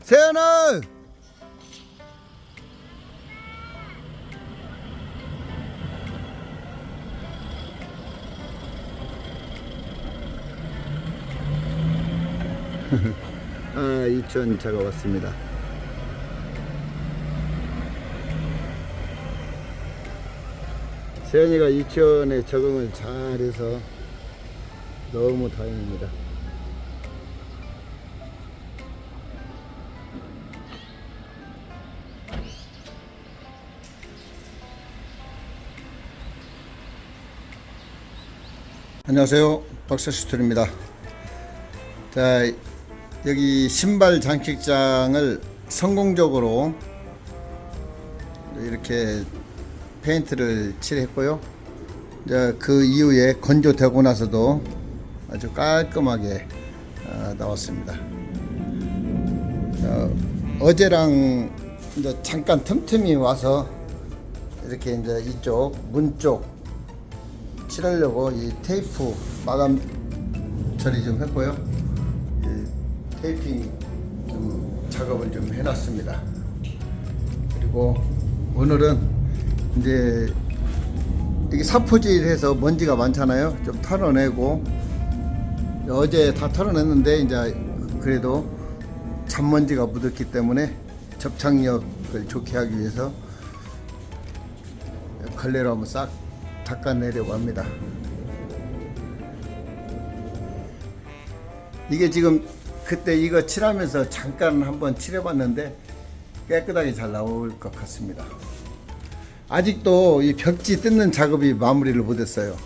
세연아! 아, 이천 차가 왔습니다. 세연이가 이천에 적응을 잘해서 너무 다행입니다. 안녕하세요, 박사슈트입니다. 자, 여기 신발 장식장을 성공적으로 이렇게 페인트를 칠했고요. 이제 그 이후에 건조되고 나서도 아주 깔끔하게 나왔습니다. 어제랑 이제 잠깐 틈틈이 와서 이렇게 이제 이쪽 문 쪽 칠하려고 이 테이프 마감 처리 좀 했고요. 테이핑 좀 작업을 좀 해놨습니다. 그리고 오늘은 이제 이게 사포질해서 먼지가 많잖아요. 좀 털어내고, 어제 다 털어냈는데 이제 그래도 잔먼지가 묻었기 때문에 접착력을 좋게 하기 위해서 걸레로 한번 싹 닦아내려고 합니다. 이게 지금 그때 이거 칠하면서 잠깐 한번 칠해봤는데 깨끗하게 잘 나올 것 같습니다. 아직도 이 벽지 뜯는 작업이 마무리를 못했어요.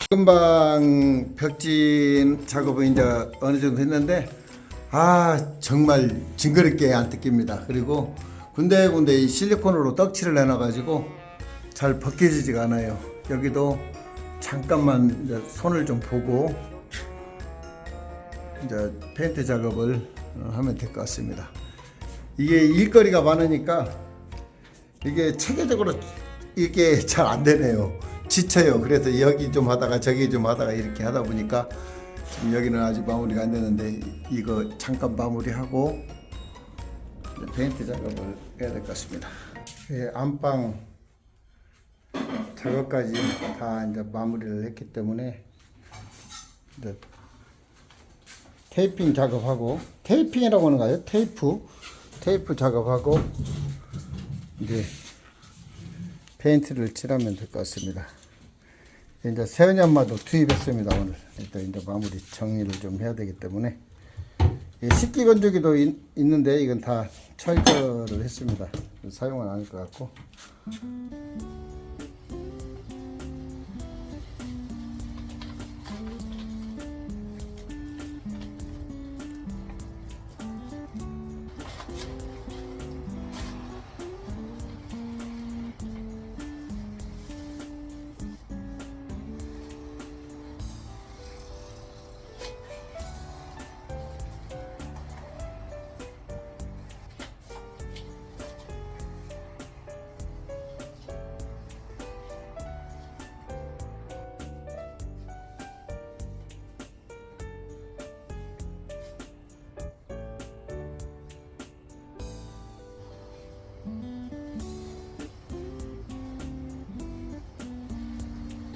금방 벽지 작업은 이제 어느 정도 했는데 정말 징그럽게 안 뜯깁니다. 그리고 군데군데 이 실리콘으로 떡칠을 해놔가지고 잘 벗겨지지가 않아요. 여기도 잠깐만 이제 손을 좀 보고 이제 페인트 작업을 하면 될 것 같습니다. 이게 일거리가 많으니까 이게 체계적으로 이게 잘 안 되네요. 지쳐요. 그래서 여기 좀 하다가 저기 좀 하다가 이렇게 하다 보니까 지금 여기는 아직 마무리가 안 되는데 이거 잠깐 마무리하고 페인트 작업을 해야 될 것 같습니다. 안방 작업까지 다 이제 마무리를 했기 때문에 이제 테이핑 작업하고, 테이핑이라고 하는 거예요. 테이프 작업하고 이제 페인트를 칠하면 될 것 같습니다. 이제 세연이 엄마도 투입했습니다. 오늘 일단 이제 마무리 정리를 좀 해야 되기 때문에 식기 건조기도 있는데 이건 다 철거를 했습니다. 사용은 안 할 것 같고.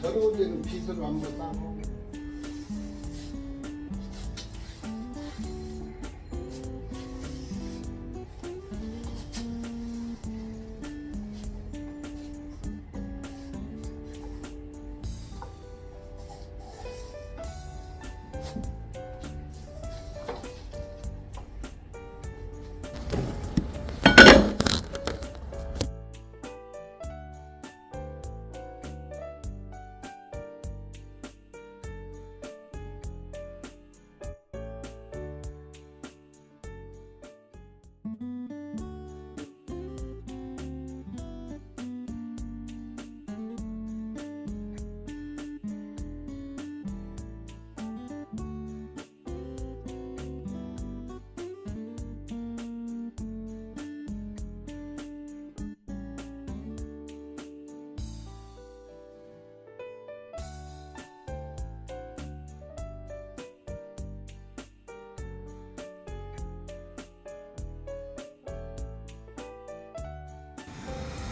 더러우면 빗으로 한번 따고.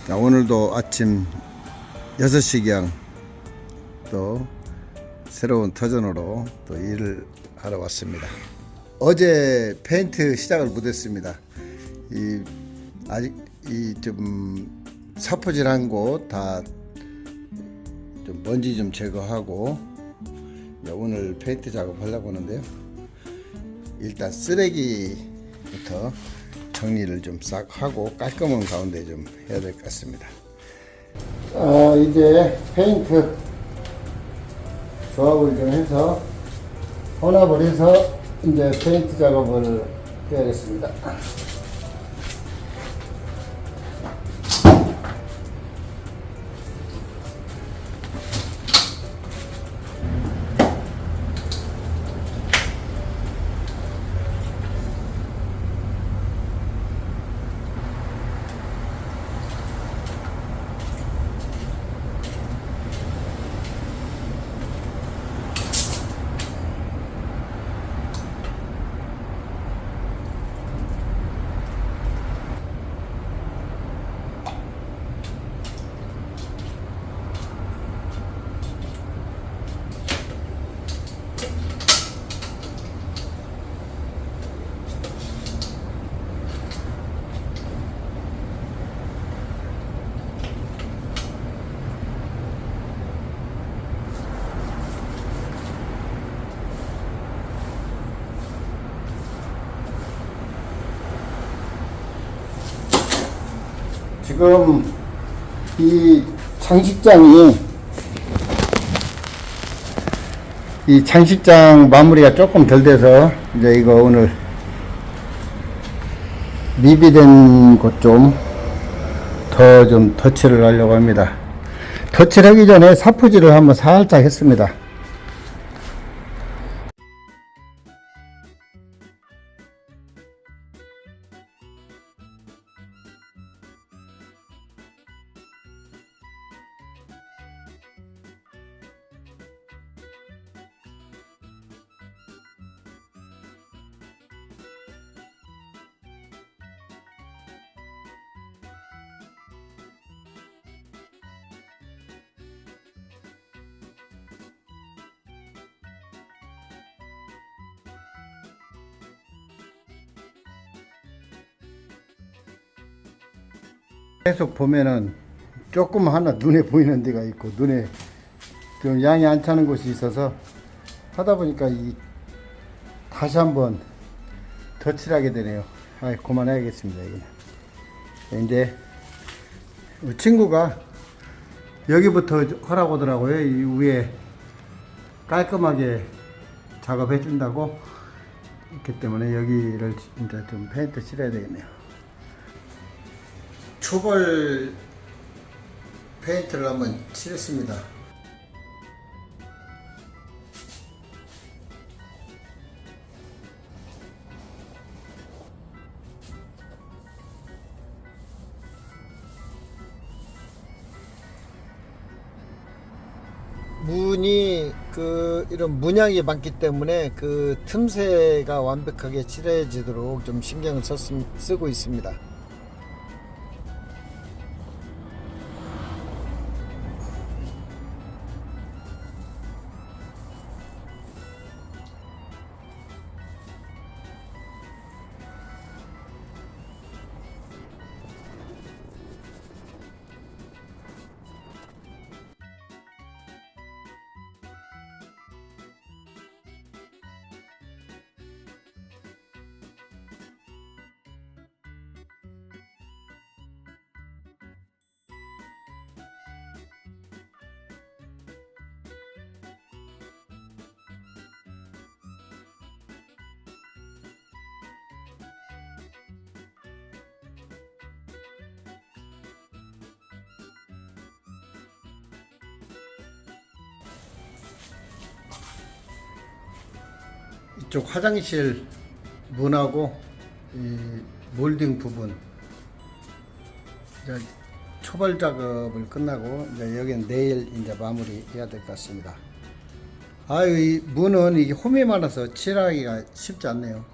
자, 오늘도 아침 6시경 또 새로운 터전으로 또 일을 하러 왔습니다. 어제 페인트 시작을 못했습니다. 아직 좀 사포질한 곳 다 좀 먼지 좀 제거하고 오늘 페인트 작업하려고 하는데요. 일단 쓰레기부터 정리를 좀 싹 하고 깔끔한 가운데 좀 해야 될 것 같습니다. 이제 페인트 조합을 좀 해서 혼합을 해서 이제 페인트 작업을 해야겠습니다. 지금 이 장식장 마무리가 조금 덜 돼서 이제 이거 오늘 미비된 곳 좀 덧칠을 하려고 합니다. 덧칠하기 전에 사포질을 한번 살짝 했습니다. 계속 보면은 조금 하나 눈에 보이는 데가 있고 눈에 좀 양이 안 차는 곳이 있어서 하다 보니까 다시 한번 덧칠하게 되네요. 그만해야겠습니다. 이거는. 이제 친구가 여기부터 하라고 하더라고요. 이 위에 깔끔하게 작업해 준다고. 그렇기 때문에 여기를 이제 좀 페인트 칠해야 되겠네요. 초벌 페인트를 한번 칠했습니다. 문이 이런 문양이 많기 때문에 그 틈새가 완벽하게 칠해지도록 좀 신경을 쓰고 있습니다. 이쪽 화장실 문하고 이 몰딩 부분 이제 초벌 작업을 끝나고 이제 여기는 내일 이제 마무리 해야 될 것 같습니다. 이 문은 이게 홈이 많아서 칠하기가 쉽지 않네요.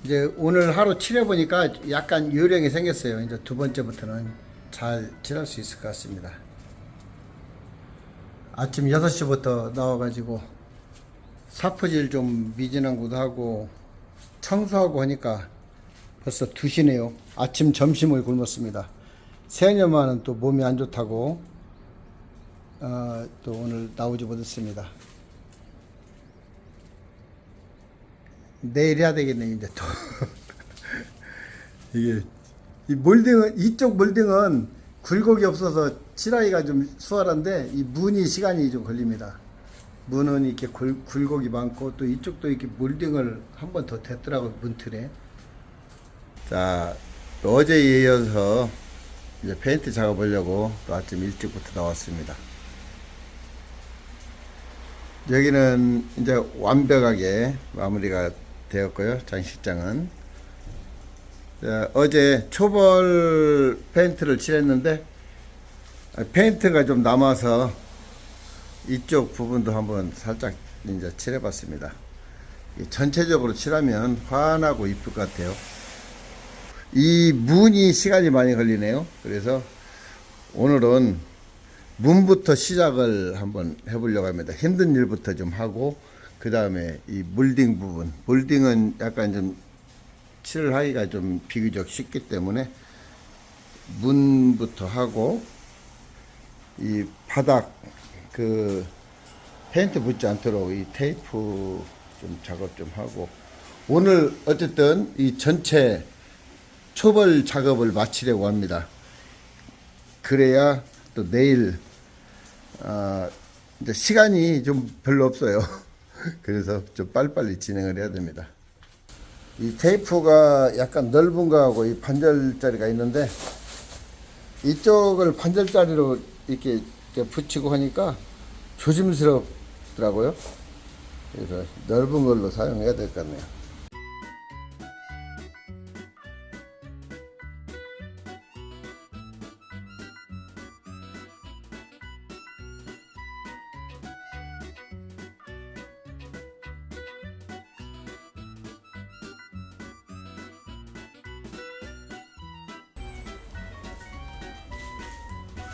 이제 오늘 하루 칠해 보니까 약간 요령이 생겼어요. 이제 두 번째부터는 잘 칠할 수 있을 것 같습니다. 아침 6시부터 나와가지고 사포질 좀 미진한 것도 하고 청소하고 하니까 벌써 2시네요. 아침 점심을 굶었습니다. 새언니엄마는 또 몸이 안 좋다고 또 오늘 나오지 못했습니다. 내일 해야 되겠네 이제 또. 이게 이 몰딩은, 이쪽 몰딩은 굴곡이 없어서 칠하기가 좀 수월한데 이 무늬 시간이 좀 걸립니다. 문은 이렇게 굴곡이 많고 또 이쪽도 이렇게 몰딩을 한 번 더 됐더라고요. 문틀에. 자, 어제에 이어서 이제 페인트 작업하려고 또 아침 일찍부터 나왔습니다. 여기는 이제 완벽하게 마무리가 되었고요. 장식장은. 자, 어제 초벌 페인트를 칠했는데 페인트가 좀 남아서 이쪽 부분도 한번 살짝 이제 칠해봤습니다. 전체적으로 칠하면 환하고 이쁠 것 같아요. 이 문이 시간이 많이 걸리네요. 그래서 오늘은 문부터 시작을 한번 해보려고 합니다. 힘든 일부터 좀 하고 그 다음에 이 몰딩 부분, 몰딩은 약간 좀 칠을 하기가 좀 비교적 쉽기 때문에 문부터 하고 이 바닥 그 페인트 붙지 않도록 이 테이프 좀 작업 좀 하고 오늘 어쨌든 이 전체 초벌 작업을 마치려고 합니다. 그래야 또 내일 이제 시간이 좀 별로 없어요. 그래서 좀 빨리빨리 진행을 해야 됩니다. 이 테이프가 약간 넓은 거하고 이 반절짜리가 있는데 이쪽을 반절짜리로 이렇게 붙이고 하니까 조심스럽더라고요. 그래서 넓은 걸로 사용해야 될 것 같네요.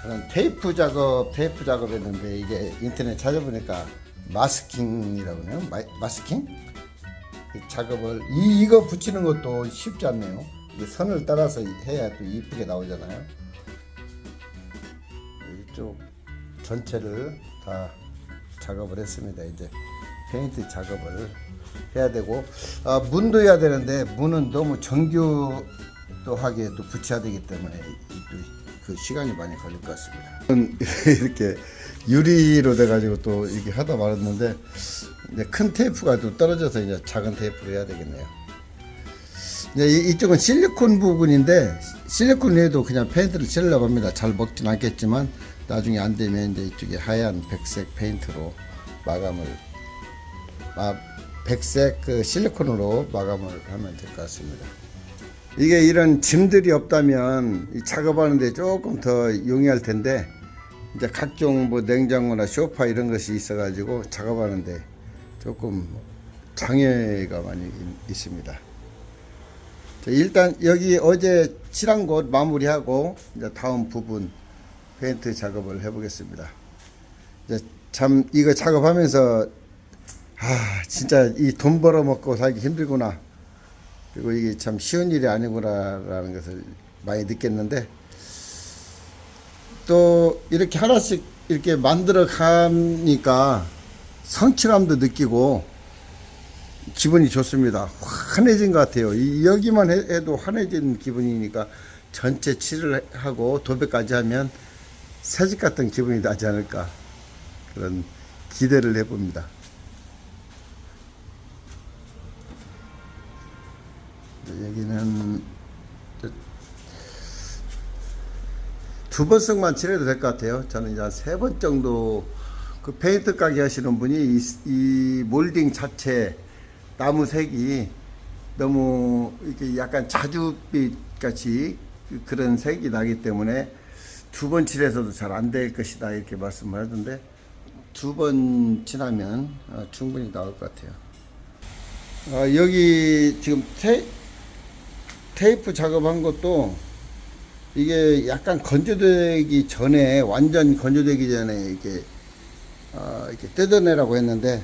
저는 테이프 작업했는데 이게 인터넷 찾아보니까 마스킹이라고 하네요. 마스킹? 이 작업을 이거 붙이는 것도 쉽지 않네요. 이게 선을 따라서 해야 또 이쁘게 나오잖아요. 이쪽 전체를 다 작업을 했습니다. 이제 페인트 작업을 해야 되고 문도 해야 되는데 문은 너무 정교하게 또 붙여야 되기 때문에 또 그 시간이 많이 걸릴 것 같습니다. 이렇게 유리로 돼가지고 또 이렇게 하다 말았는데 이제 큰 테이프가 또 떨어져서 이제 작은 테이프로 해야 되겠네요. 이제 이쪽은 실리콘 부분인데 실리콘 외에도 그냥 페인트를 칠려고 합니다. 잘 먹진 않겠지만 나중에 안 되면 이제 이쪽에 하얀 백색 페인트로 마감을 백색 그 실리콘으로 마감을 하면 될 것 같습니다. 이게 이런 짐들이 없다면 이 작업하는데 조금 더 용이할 텐데 이제 각종 뭐 냉장고나 소파 이런 것이 있어가지고 작업하는데 조금 장애가 많이 있습니다. 자, 일단 여기 어제 칠한 곳 마무리하고 이제 다음 부분 페인트 작업을 해보겠습니다. 이제 참 이거 작업하면서 진짜 이 돈 벌어먹고 살기 힘들구나. 그리고 이게 참 쉬운 일이 아니구나라는 것을 많이 느꼈는데 또 이렇게 하나씩 이렇게 만들어 가니까 성취감도 느끼고 기분이 좋습니다. 환해진 것 같아요. 여기만 해도 환해진 기분이니까 전체 칠을 하고 도배까지 하면 새집 같은 기분이 나지 않을까 그런 기대를 해봅니다. 여기는 2번씩만 칠해도 될 것 같아요. 저는 이제 한 3번 정도 그 페인트 가게 하시는 분이 이 몰딩 자체 나무 색이 너무 이렇게 약간 자줏빛 같이 그런 색이 나기 때문에 2번 칠해서도 잘 안 될 것이다 이렇게 말씀을 하던데 2번 칠하면 충분히 나올 것 같아요. 여기 지금 테이프 작업한 것도 이게 약간 건조되기 전에, 완전 건조되기 전에 이렇게 뜯어내라고 했는데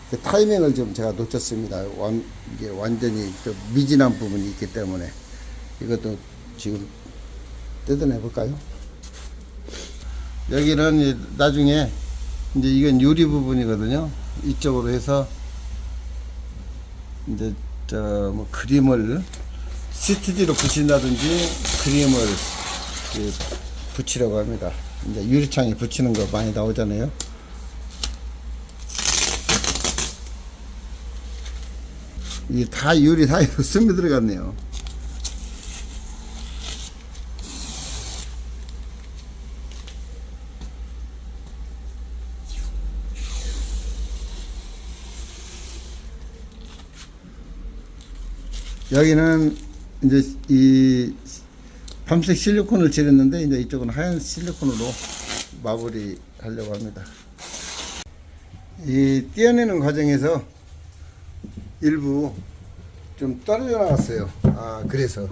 그 타이밍을 좀 제가 놓쳤습니다. 이게 완전히 좀 미진한 부분이 있기 때문에 이것도 지금 뜯어내 볼까요? 여기는 나중에 이제 이건 유리 부분이거든요. 이쪽으로 해서 이제 뭐 그림을 시트지로 붙인다든지 그림을 붙이려고 합니다. 이제 유리창에 붙이는 거 많이 나오잖아요. 이게 다 유리 사이로 스며 들어갔네요. 여기는 이제 이 밤색 실리콘을 칠했는데 이제 이쪽은 하얀 실리콘으로 마무리 하려고 합니다. 이 떼어내는 과정에서 일부 좀 떨어져 나갔어요. 그래서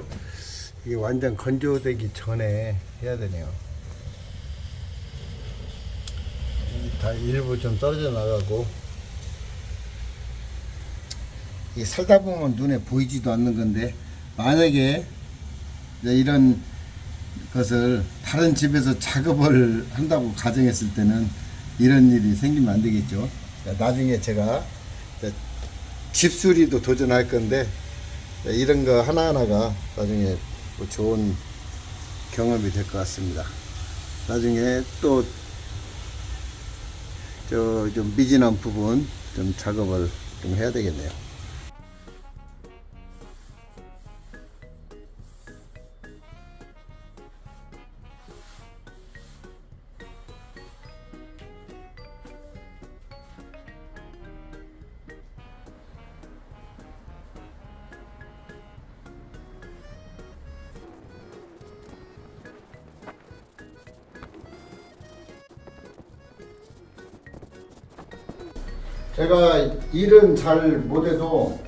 이게 완전 건조되기 전에 해야 되네요. 다 일부 좀 떨어져 나가고, 이게 살다 보면 눈에 보이지도 않는 건데, 만약에 이런 것을 다른 집에서 작업을 한다고 가정했을 때는 이런 일이 생기면 안 되겠죠. 나중에 제가 집수리도 도전할 건데, 이런 거 하나하나가 나중에 좋은 경험이 될 것 같습니다. 나중에 또 좀 미진한 부분 좀 작업을 좀 해야 되겠네요. 제가 일은 잘 못해도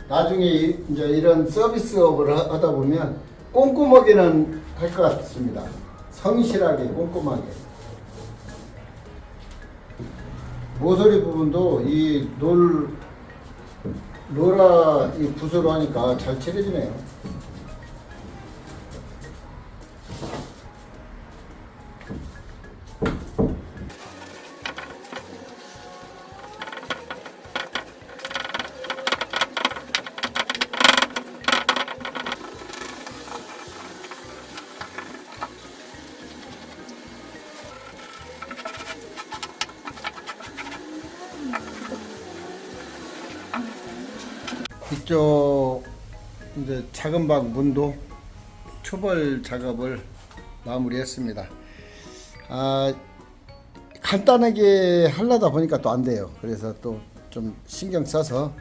나중에 이제 이런 서비스업을 하다 보면 꼼꼼하게는 할 것 같습니다. 성실하게 꼼꼼하게. 모서리 부분도 이 로라 이 붓으로 하니까 잘 칠해지네요. 이쪽 이제 작은 방 문도 초벌 작업을 마무리했습니다. 간단하게 하려다 보니까 또 안 돼요. 그래서 또 좀 신경 써서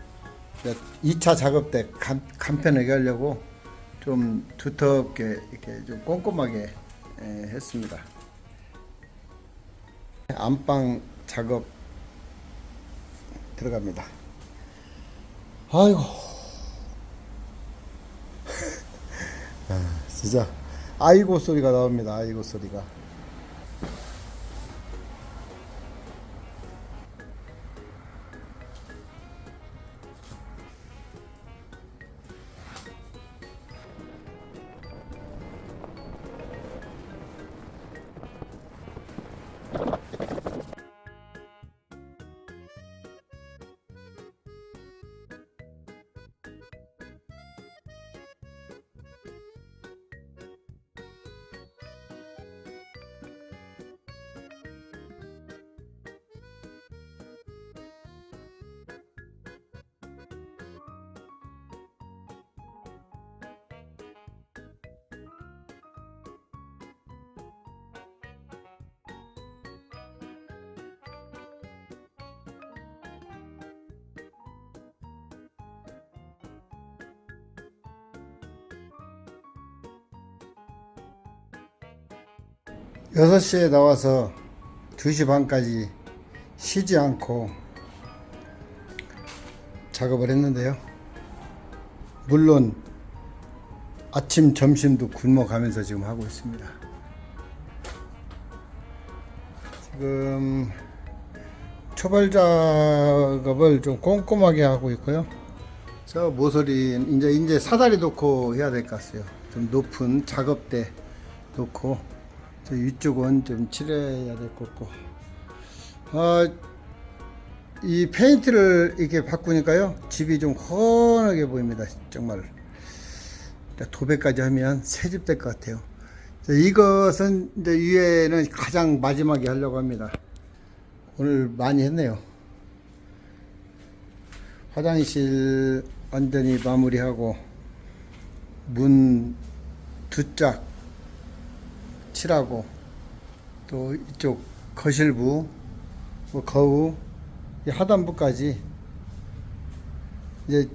2차 작업 때 간편하게 하려고 좀 두텁게 이렇게 좀 꼼꼼하게 했습니다. 안방 작업 들어갑니다. 아이고 진짜 아이고 소리가 나옵니다. 아이고 소리가. 여섯 시에 나와서 2시 반까지 쉬지 않고 작업을 했는데요. 물론 아침 점심도 굶어가면서 지금 하고 있습니다. 지금 초벌 작업을 좀 꼼꼼하게 하고 있고요. 저 모서리 이제 사다리 놓고 해야 될 것 같아요. 좀 높은 작업대 놓고 저 위쪽은 좀 칠해야 될 것 같고, 이 페인트를 이렇게 바꾸니까요 집이 좀 훤하게 보입니다. 정말 도배까지 하면 새집 될 것 같아요. 이것은 이제 위에는 가장 마지막에 하려고 합니다. 오늘 많이 했네요. 화장실 완전히 마무리하고 문 두 짝 칠하고, 또 이쪽 거실부, 뭐 거우, 이 하단부까지 이제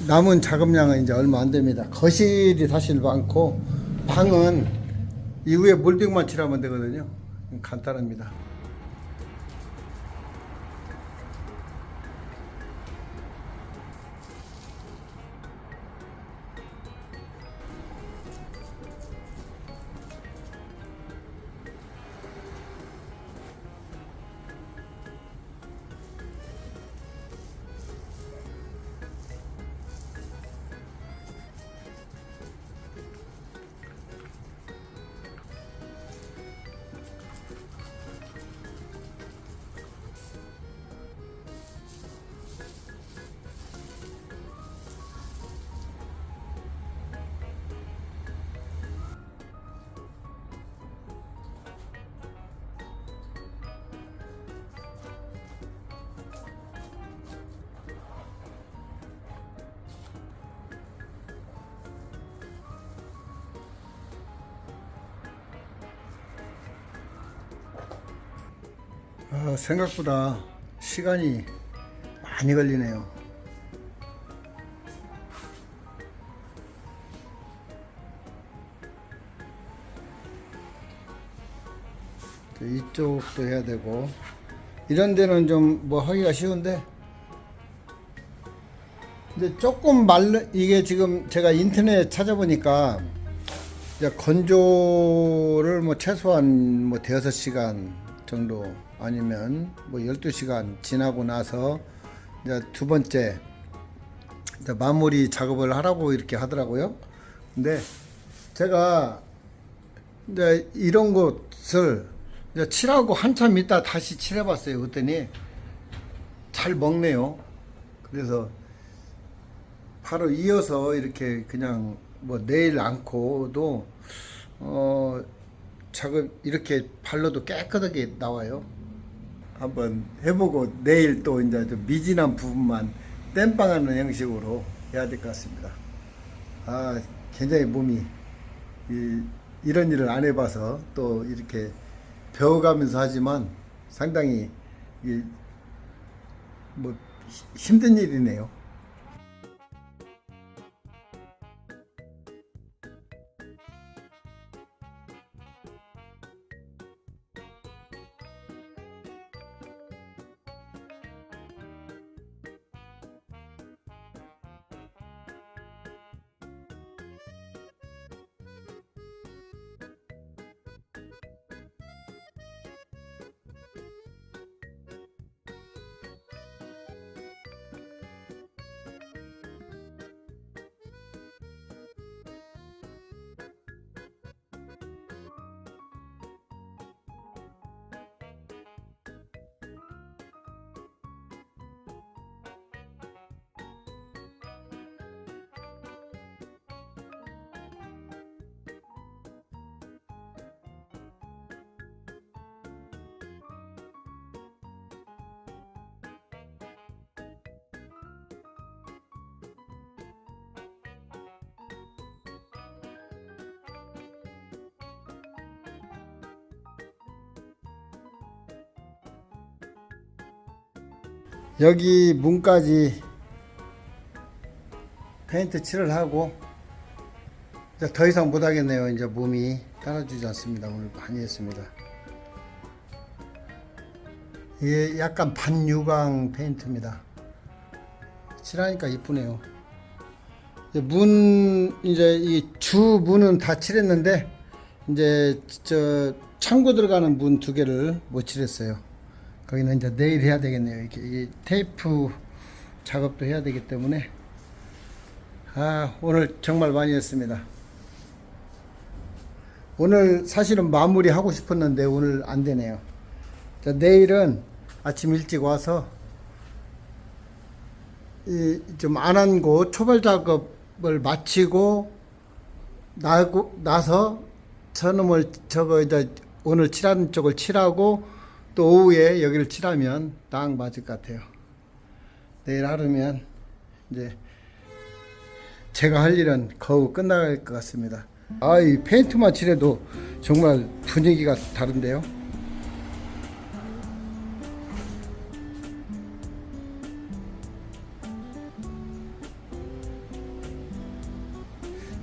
남은 작업량은 이제 얼마 안 됩니다. 거실이 사실 많고 방은 이후에 몰딩만 칠하면 되거든요. 간단합니다. 생각보다 시간이 많이 걸리네요. 이쪽도 해야 되고, 이런 데는 좀 뭐 하기가 쉬운데, 이제 조금 이게 지금 제가 인터넷 찾아보니까 이제 건조를 뭐 최소한 뭐 대여섯 시간 정도, 아니면 뭐 12시간 지나고 나서 이제 두 번째 이제 마무리 작업을 하라고 이렇게 하더라고요. 근데 제가 이제 이런 곳을 이제 칠하고 한참 있다 다시 칠해봤어요. 그랬더니 잘 먹네요. 그래서 바로 이어서 이렇게 그냥 뭐 내일 않고도 작업 이렇게 발라도 깨끗하게 나와요. 한번 해보고 내일 또 이제 좀 미진한 부분만 땜빵하는 형식으로 해야 될 것 같습니다. 굉장히 몸이 이런 일을 안 해봐서 또 이렇게 배워가면서 하지만 상당히 뭐 힘든 일이네요. 여기 문까지 페인트 칠을 하고 이제 더 이상 못 하겠네요. 이제 몸이 따라주지 않습니다. 오늘 많이 했습니다. 이게 약간 반유광 페인트입니다. 칠하니까 이쁘네요. 문 이제 이 주 문은 다 칠했는데 이제 저 창고 들어가는 문 2개를 못 칠했어요. 거기는 이제 내일 해야 되겠네요. 이렇게 이 테이프 작업도 해야 되기 때문에 오늘 정말 많이 했습니다. 오늘 사실은 마무리 하고 싶었는데 오늘 안 되네요. 자, 내일은 아침 일찍 와서 좀 안 한 곳 초벌 작업을 마치고 나서 저놈을 저거 이제 오늘 칠하는 쪽을 칠하고 또 오후에 여기를 칠하면 딱 맞을 것 같아요. 내일 하루면 이제 제가 할 일은 거의 끝날 것 같습니다. 이 페인트만 칠해도 정말 분위기가 다른데요.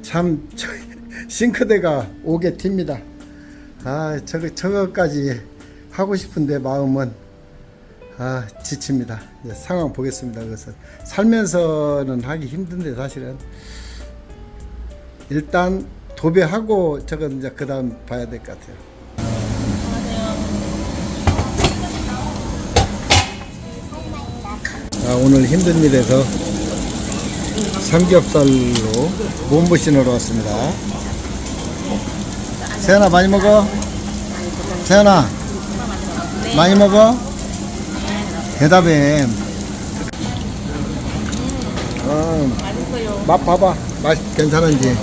참 싱크대가 오게 튑니다. 저거까지 하고 싶은데 마음은 지칩니다. 이제 상황 보겠습니다. 그래서 살면서는 하기 힘든데 사실은 일단 도배하고 저건 이제 그 다음 봐야 될 것 같아요. 오늘 힘든 일에서 삼겹살로 몸부신으로 왔습니다. 세연아 많이 먹어? 세연아 많이 먹어? 대답해. 맛 봐봐. 맛 괜찮은지.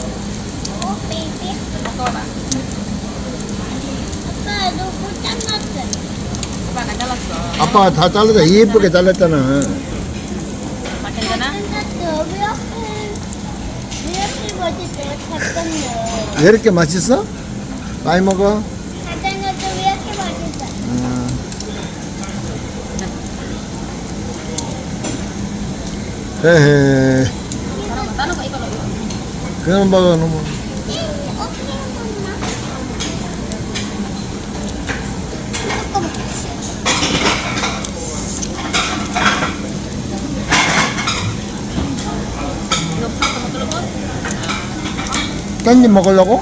아빠가 다 잘랐잖아. 예쁘게 잘랐잖아. 왜 이렇게 맛있어? 많이 먹어? 헤헤. 그냥 먹어 너무. 깻잎 먹으려고?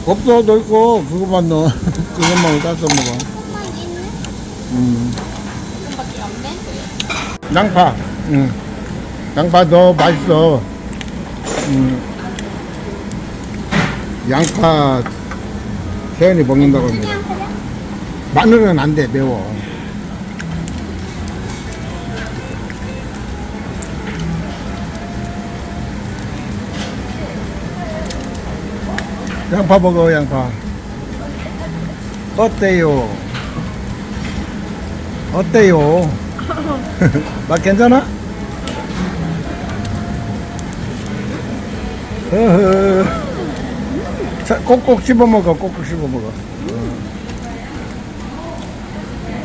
없어, 너 있고 그거만 넣어. 그것만 따서 먹어. 양파. 양파 넣어. 맛있어. 양파 세연이 먹는다고 합니다. 마늘은 안 돼, 매워. 양파 먹어, 양파. 어때요? 어때요? 맛 괜찮아? 자, 꼭꼭 씹어 먹어, 꼭꼭 씹어 먹어.